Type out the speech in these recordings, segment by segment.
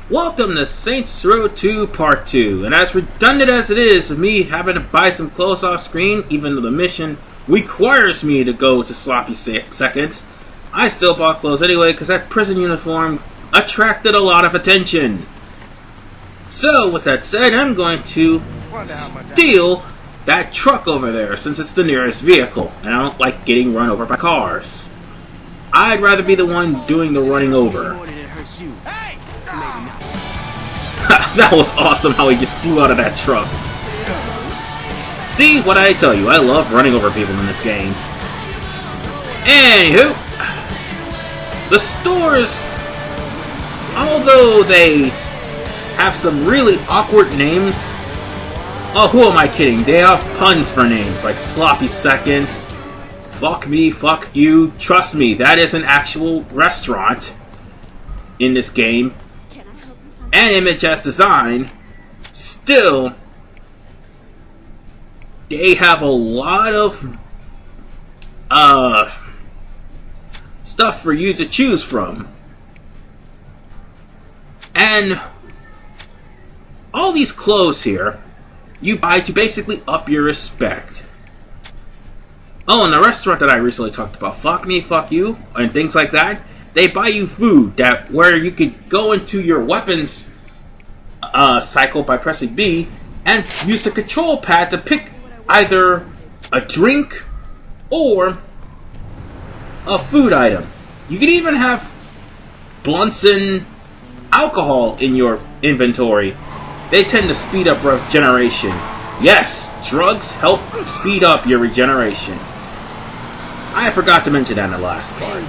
Welcome to Saints Row 2 Part 2, and as redundant as it is of me having to buy some clothes off screen, even though the mission requires me to go to sloppy seconds, I still bought clothes anyway because that prison uniform attracted a lot of attention. So, with that said, I'm going to steal that truck over there since it's the nearest vehicle, and I don't like getting run over by cars. I'd rather be the one doing the running over. That was awesome how he just flew out of that truck. See, what did I tell you? I love running over people in this game. Anywho, the stores, although they have some really awkward names, oh, who am I kidding? They have puns for names like Sloppy Seconds, Fuck Me, Fuck You. Trust me, that is an actual restaurant in this game. And Image as design, still, they have a lot of stuff for you to choose from. And all these clothes here, you buy to basically up your respect. Oh, and the restaurant that I recently talked about, Fuck Me, Fuck You, and things like that, they buy you food that where you could go into your weapons cycle by pressing B and use the control pad to pick either a drink or a food item. You can even have blunts and alcohol in your inventory. They tend to speed up regeneration. Yes, drugs help speed up your regeneration. I forgot to mention that in the last part.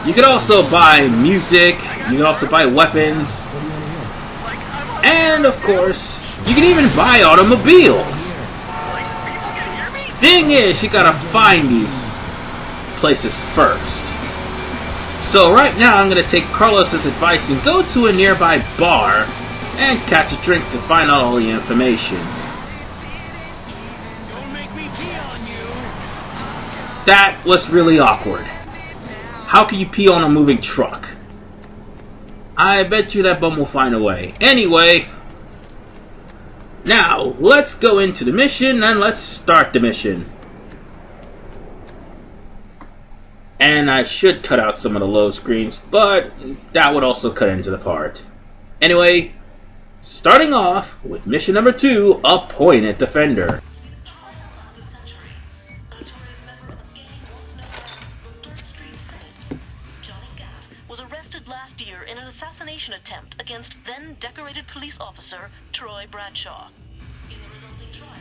You can also buy music, you can also buy weapons, and of course, you can even buy automobiles. Thing is, you gotta find these places first. So right now, I'm gonna take Carlos's advice and go to a nearby bar and catch a drink to find out all the information. That was really awkward. How can you pee on a moving truck? I bet you that bum will find a way. Anyway, now let's go into the mission and let's start the mission. And I should cut out some of the low screens, but that would also cut into the part. Anyway, starting off with mission number 2, Appointed Defender. Was arrested last year in an assassination attempt against then-decorated police officer Troy Bradshaw. In the resulting trial,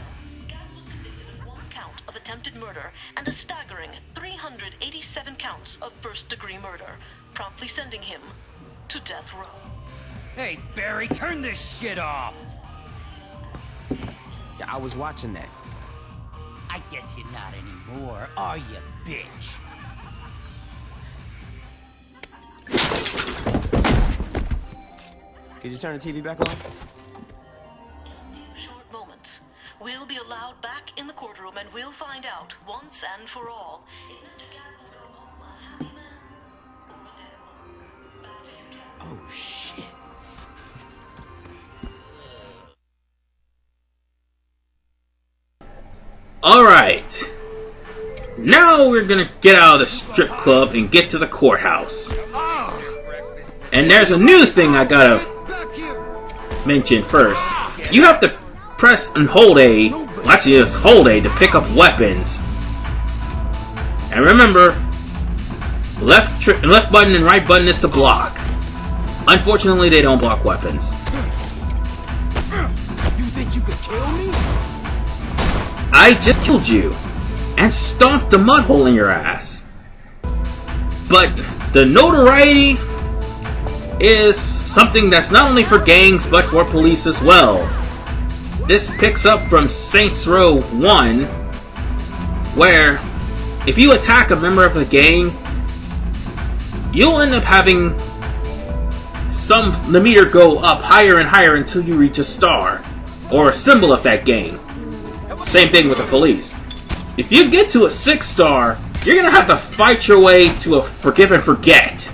Gat was convicted of 1 count of attempted murder and a staggering 387 counts of first-degree murder, promptly sending him to death row. Hey, Barry, turn this shit off! Yeah, I was watching that. I guess you're not anymore, are you, bitch? Could you turn the TV back on? In a few short moments, we'll be allowed back in the courtroom and we'll find out, once and for all, if Mr. Gat will go home a happy man or a dead one. Back to you, Jack. Oh, shit. Alright. Now we're gonna get out of the strip club and get to the courthouse. And there's a new thing I gotta mention first. You have to press and hold A, well, actually just hold A to pick up weapons. And remember, left button and right button is to block. Unfortunately, they don't block weapons. You think you could kill me? I just killed you and stomped a mud hole in your ass. But the notoriety is something that's not only for gangs but for police as well. This picks up from Saints Row 1, where if you attack a member of a gang, you'll end up having the meter go up higher and higher until you reach a star, or a symbol of that gang. Same thing with the police. If you get to a 6-star, you're gonna have to fight your way to a forgive and forget.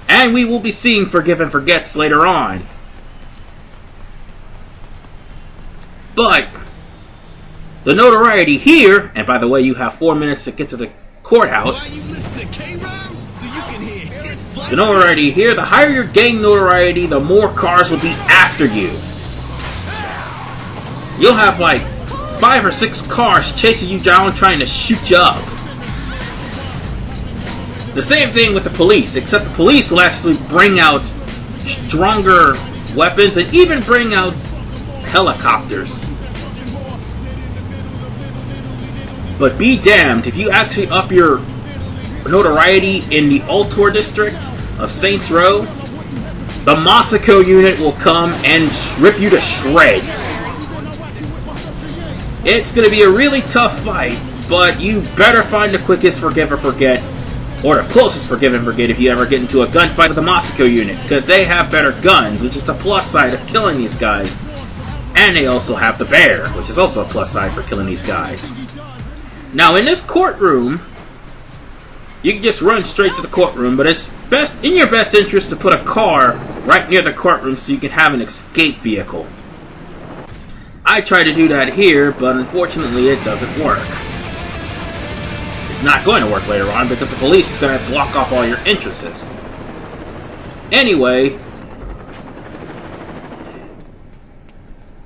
And we will be seeing Forgive and Forgets later on. But the notoriety here, and by the way, you have 4 minutes to get to the courthouse. The notoriety here, the higher your gang notoriety, the more cars will be after you. You'll have like 5 or 6 cars chasing you down trying to shoot you up. The same thing with the police, except the police will actually bring out stronger weapons and even bring out helicopters. But be damned if you actually up your notoriety in the Altor district of Saints Row, the Moscow unit will come and rip you to shreds. It's going to be a really tough fight, but you better find the quickest Forgive or Forget, or the closest Forgive and Forget if you ever get into a gunfight with the Moscow unit, because they have better guns, which is the plus side of killing these guys. And they also have the bear, which is also a plus side for killing these guys. Now, in this courtroom, you can just run straight to the courtroom, but it's in your best interest to put a car right near the courtroom so you can have an escape vehicle. I tried to do that here, but unfortunately it doesn't work. It's not going to work later on because the police is going to block off all your entrances. Anyway,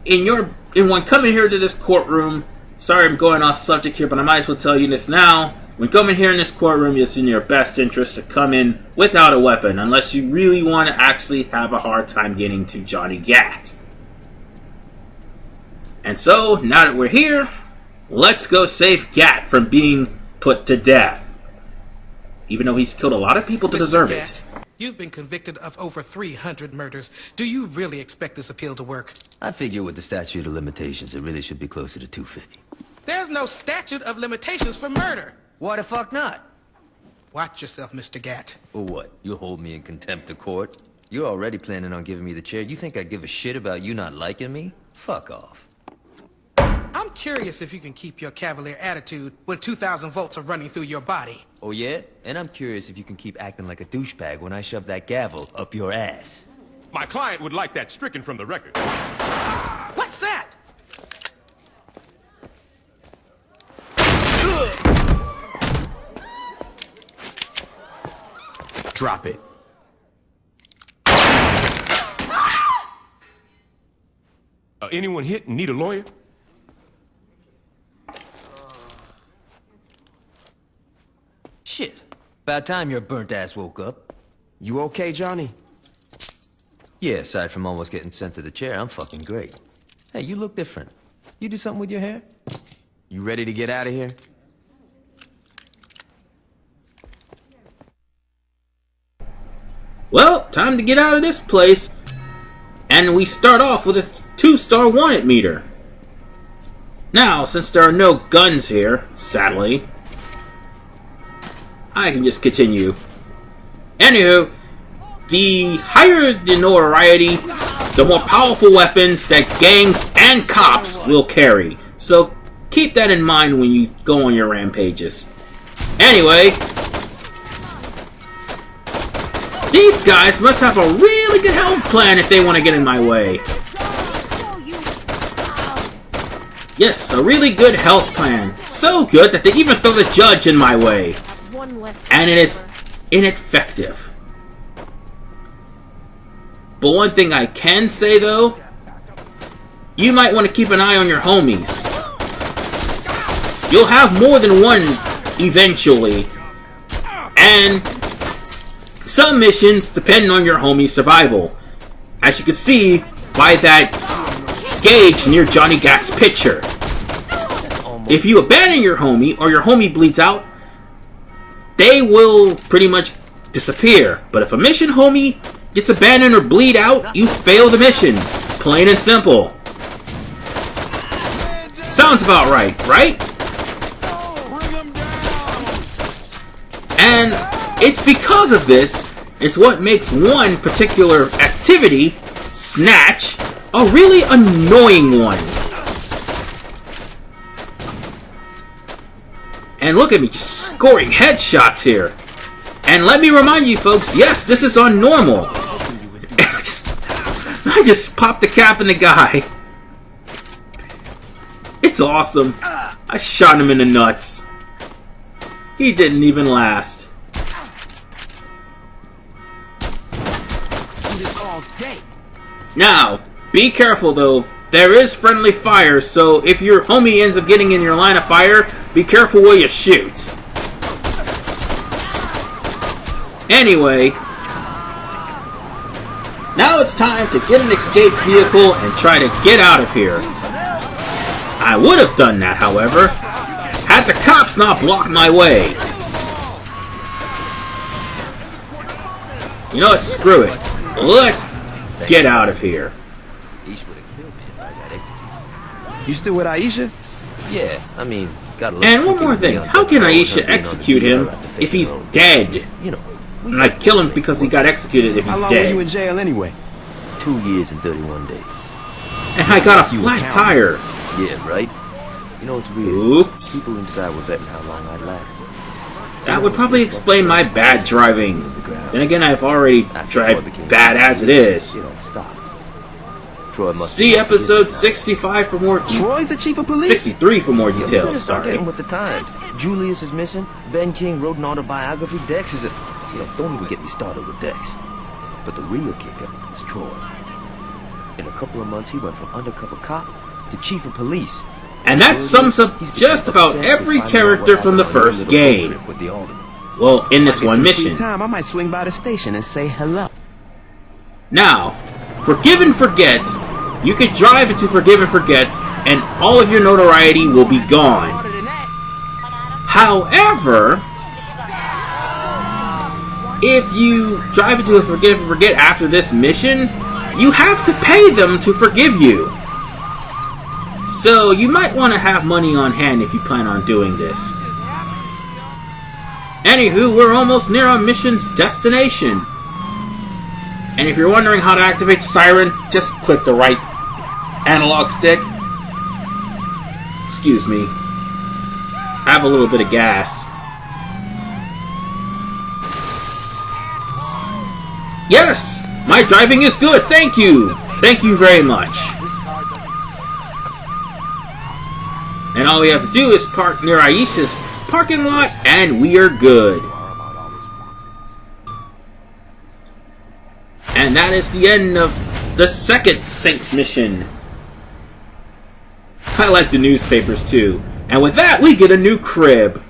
when coming here to this courtroom, sorry I'm going off subject here, but I might as well tell you this now. When coming here in this courtroom, it's in your best interest to come in without a weapon, unless you really want to actually have a hard time getting to Johnny Gat. And so, now that we're here, let's go save Gat from being put to death. Even though he's killed a lot of people to deserve it. You've been convicted of over 300 murders. Do you really expect this appeal to work? I figure with the statute of limitations, it really should be closer to 250. There's no statute of limitations for murder. Why the fuck not? Watch yourself, Mr. Gat. Or what? You'll hold me in contempt of court? You're already planning on giving me the chair. You think I'd give a shit about you not liking me? Fuck off. I'm curious if you can keep your cavalier attitude when 2,000 volts are running through your body. Oh yeah? And I'm curious if you can keep acting like a douchebag when I shove that gavel up your ass. My client would like that stricken from the record. What's that? Drop it. Anyone hit and need a lawyer? Shit. About time your burnt ass woke up. You okay, Johnny? Yeah, aside from almost getting sent to the chair, I'm fucking great. Hey, you look different. You do something with your hair? You ready to get out of here? Well, time to get out of this place. And we start off with a 2-star wanted meter. Now, since there are no guns here, sadly, I can just continue. Anywho, the higher the notoriety, the more powerful weapons that gangs and cops will carry. So keep that in mind when you go on your rampages. Anyway, these guys must have a really good health plan if they want to get in my way. Yes, a really good health plan. So good that they even throw the judge in my way. And it is ineffective. But one thing I can say though, you might want to keep an eye on your homies. You'll have more than one eventually. And some missions depend on your homie's survival. As you can see by that gauge near Johnny Gat's picture. If you abandon your homie or your homie bleeds out, they will pretty much disappear. But if a mission homie gets abandoned or bleed out, you fail the mission. Plain and simple. Sounds about right, right? And it's because of this, it's what makes one particular activity, Snatch, a really annoying one. And look at me, just scoring headshots here. And let me remind you folks, yes, this is on normal. I just popped the cap in the guy. It's awesome. I shot him in the nuts. He didn't even last. Do this all day. Now, be careful though. There is friendly fire, so if your homie ends up getting in your line of fire, be careful where you shoot. Anyway, now it's time to get an escape vehicle and try to get out of here. I would have done that, however, had the cops not blocked my way. You know what? Screw it. Let's get out of here. You still with Aisha? Yeah, I mean, got a little And one more thing. How can Aisha execute him if he's dead? You know, And I kill him because he got executed if How he's long were you in dead. jail anyway? 2 years and 31 days. And I got a flat tire. Yeah, right? You know, it's weird. Oops. People inside were betting how long I'd last. That would probably explain my bad driving. Then again, I've already driven bad as it is. You know, stop. Troy must See episode 65 for more. Troy's the chief of police? 63 for more Yeah, we details. better start Sorry. getting with the times. Julius is missing. Ben King wrote an autobiography. Dex is a... You know, don't even get me started with Dex. But the real kicker is Troy. In a couple of months, he went from undercover cop to chief of police. And that sums up just about every character from the first game. With the alderman. Well, in this Get one some free mission. time, I might swing by the station and say hello. Now, Forgive and Forget, you could drive into Forgive and Forgets, and all of your notoriety will be gone. However, if you drive into a Forgive and Forget after this mission, you have to pay them to forgive you. So you might want to have money on hand if you plan on doing this. Anywho, we're almost near our mission's destination. And if you're wondering how to activate the siren, just click the right analog stick. Excuse me. I have a little bit of gas. Yes! My driving is good, thank you! Thank you very much. And all we have to do is park near Aisha's parking lot, and we are good. And that is the end of the second Saints mission. I like the newspapers too. And with that, we get a new crib.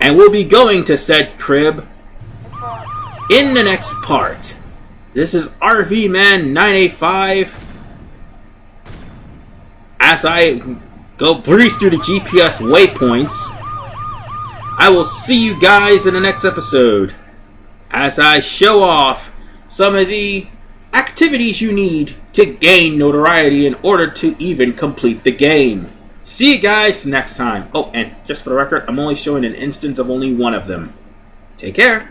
And we'll be going to said crib in the next part. This is RV Man 985. As I go breeze through the GPS waypoints, I will see you guys in the next episode as I show off some of the activities you need to gain notoriety in order to even complete the game. See you guys next time. Oh, and just for the record, I'm only showing an instance of only one of them. Take care.